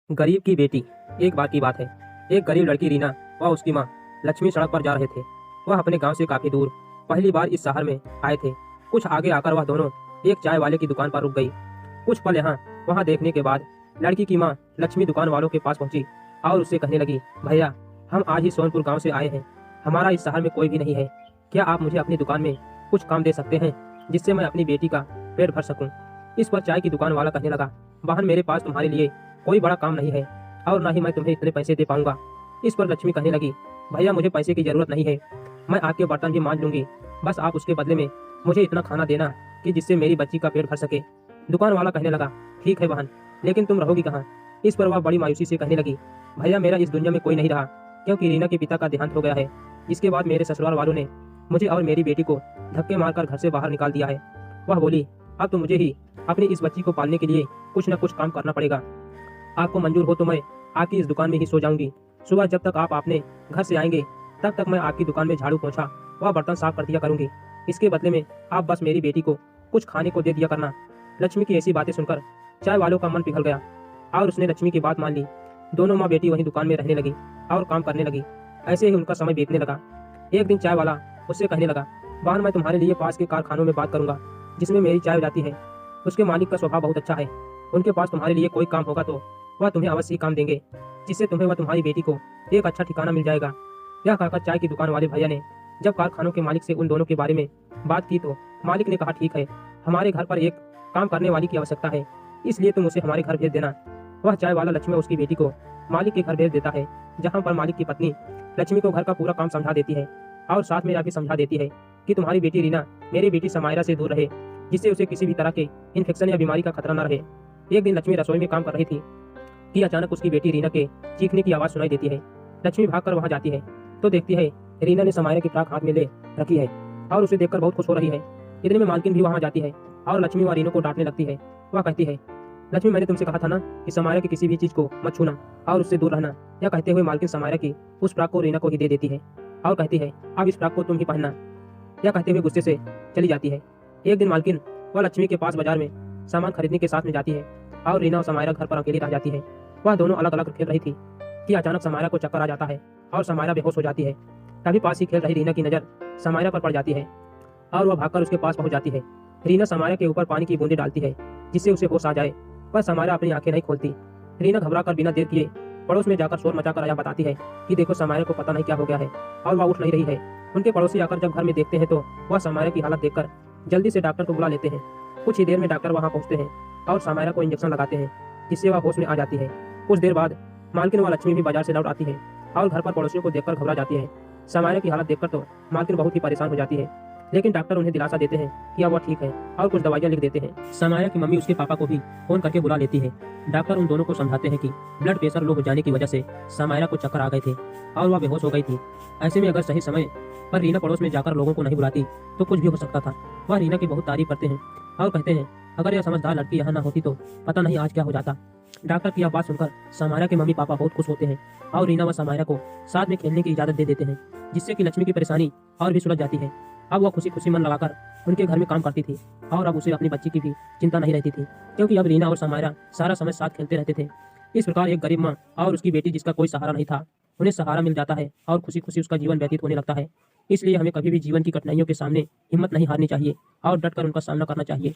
गरीब की बेटी। एक बार की बात है, एक गरीब लड़की रीना व उसकी माँ लक्ष्मी सड़क पर जा रहे थे। वह अपने गांव से काफी दूर पहली बार इस शहर में आए थे। कुछ आगे आकर वह दोनों एक चाय वाले की दुकान पर रुक गई। कुछ पल यहाँ वहाँ देखने के बाद लड़की की माँ लक्ष्मी दुकान वालों के पास पहुंची और उससे कहने लगी, भैया हम आज ही सोनपुर गाँव से आए हैं, हमारा इस शहर में कोई भी नहीं है, क्या आप मुझे अपनी दुकान में कुछ काम दे सकते हैं जिससे मैं अपनी बेटी का पेट भर सकूं। इस पर चाय की दुकान वाला कहने लगा, बहन मेरे पास तुम्हारे लिए कोई बड़ा काम नहीं है और ना ही मैं तुम्हें इतने पैसे दे पाऊंगा। इस पर लक्ष्मी कहने लगी, भैया मुझे पैसे की जरूरत नहीं है, मैं आपके बर्तन भी मांज लूंगी, बस आप उसके बदले में मुझे इतना खाना देना कि जिससे मेरी बच्ची का पेट भर सके। दुकान वाला कहने लगा, ठीक है बहन, लेकिन तुम रहोगी कहाँ। इस पर वह बड़ी मायूसी से कहने लगी, भैया मेरा इस दुनिया में कोई नहीं रहा, क्योंकि रीना के पिता का देहांत हो गया है, जिसके बाद मेरे ससुराल वालों ने मुझे और मेरी बेटी को धक्के मारकर घर से बाहर निकाल दिया है। वह बोली, अब तो मुझे ही अपनी इस बच्ची को पालने के लिए कुछ न कुछ काम करना पड़ेगा। आपको मंजूर हो तो मैं आपकी इस दुकान में ही सो जाऊंगी। सुबह जब तक आप अपने घर से आएंगे तब तक मैं आपकी दुकान में झाड़ू पोछा व बर्तन साफ कर दिया करूंगी। इसके बदले में आप बस मेरी बेटी को कुछ खाने को दे दिया करना। लक्ष्मी की ऐसी बातें सुनकर चाय वालों का मन पिघल गया और उसने लक्ष्मी की बात मान ली। दोनों माँ बेटी वहीं दुकान में रहने लगी और काम करने लगी। ऐसे ही उनका समय बीतने लगा। एक दिन चाय वाला उससे कहने लगा, बहन मैं तुम्हारे लिए पास के कारखानों में बात करूंगा जिसमें मेरी चाय जाती है। उसके मालिक का स्वभाव बहुत अच्छा है, उनके पास तुम्हारे लिए कोई काम होगा तो वह तुम्हें अवश्य काम देंगे, जिससे तुम्हें व तुम्हारी बेटी को एक अच्छा ठिकाना मिल जाएगा। यह कहकर चाय की दुकान वाले भैया ने जब कारखानों के मालिक से उन दोनों के बारे में बात की तो मालिक ने कहा, ठीक है, हमारे घर पर एक काम करने वाली की आवश्यकता है, इसलिए तुम उसे हमारे घर भेज देना। वह चाय वाला लक्ष्मी उसकी बेटी को मालिक के घर भेज देता है, जहाँ पर मालिक की पत्नी लक्ष्मी को घर का पूरा काम समझा देती है और साथ में यह भी समझा देती है कि तुम्हारी बेटी रीना मेरी बेटी समायरा से दूर रहे, जिससे उसे किसी भी तरह के इन्फेक्शन या बीमारी का खतरा न रहे। एक दिन लक्ष्मी रसोई में काम कर रही थी कि अचानक उसकी बेटी रीना के चीखने की आवाज सुनाई देती है। लक्ष्मी भागकर वहां जाती है तो देखती है रीना ने समायरा की फ्राक हाथ में ले रखी है और उसे देखकर बहुत खुश हो रही है। इतने में मालकिन भी वहां जाती है और लक्ष्मी व रीना को डांटने लगती है। वह कहती है, लक्ष्मी मैंने तुमसे कहा था ना कि समायरा की किसी भी चीज को मत छूना और उससे दूर रहना। यह कहते हुए मालकिन समायरा की उस फ्राक को रीना को ही दे देती है और कहती है, अब इस फ्राक को तुम ही पहनना। यह कहते हुए गुस्से से चली जाती है। एक दिन मालकिन वह लक्ष्मी के पास बाजार में सामान खरीदने के साथ में जाती है और रीना और समायरा घर पर अकेली रह जाती है। वह दोनों अलग अलग खेल रही थी कि अचानक समायरा को चक्कर आ जाता है और समायरा बेहोश हो जाती है। तभी पास ही खेल रही रीना की नजर समायरा पर पड़ जाती है और वह भागकर उसके पास पहुंच जाती है। रीना समायरा के ऊपर पानी की बूंदें डालती है जिससे उसे होश आ जाए, पर समायरा अपनी आंखें नहीं खोलती। रीना घबराकर बिना देर किए पड़ोस में जाकर शोर मचाकर आया बताती है कि देखो समायरा को पता नहीं क्या हो गया है और वह उठ नहीं रही है। उनके पड़ोसी आकर जब घर में देखते हैं तो वह समायरा की हालत देखकर जल्दी से डॉक्टर को बुला लेते हैं। कुछ ही देर में डॉक्टर वहां पहुंचते हैं और समायरा को इंजेक्शन लगाते हैं जिससे वह होश में आ जाती है। कुछ देर बाद मालकिन व लक्ष्मी भी बाजार से लौट आती है और घर पर पड़ोसियों को देखकर घबरा जाती है। समायरा की हालत देखकर तो मालकिन बहुत ही परेशान हो जाती है, लेकिन डॉक्टर उन्हें दिलासा देते हैं कि अब वह ठीक है और कुछ दवाइयां लिख देते हैं। समायरा की मम्मी उसके पापा को भी फोन करके बुला लेती है। डॉक्टर उन दोनों को समझाते हैं कि ब्लड प्रेशर लो हो जाने की वजह से समायरा को चक्कर आ गए थे और वह बेहोश हो गई थी। ऐसे में अगर सही समय पर रीना पड़ोस में जाकर लोगों को नहीं बुलाती तो कुछ भी हो सकता था। वह रीना की बहुत तारीफ करते हैं और कहते हैं, अगर यह समझदार लड़की यहाँ न होती तो पता नहीं आज क्या हो जाता। डॉक्टर की यह बात सुनकर समायरा के मम्मी पापा बहुत खुश होते हैं और रीना व समायरा को साथ में खेलने की इजाजत दे देते हैं, जिससे कि लक्ष्मी की परेशानी और भी सुलझ जाती है। अब वह खुशी खुशी मन लगाकर उनके घर में काम करती थी और अब उसे अपनी बच्ची की भी चिंता नहीं रहती थी, क्योंकि अब रीना और समायरा सारा समय साथ खेलते रहते थे। इस प्रकार एक गरीब माँ और उसकी बेटी जिसका कोई सहारा नहीं था, उन्हें सहारा मिल जाता है और खुशी खुशी उसका जीवन व्यतीत होने लगता है। इसलिए हमें कभी भी जीवन की कठिनाइयों के सामने हिम्मत नहीं हारनी चाहिए और डटकर उनका सामना करना चाहिए।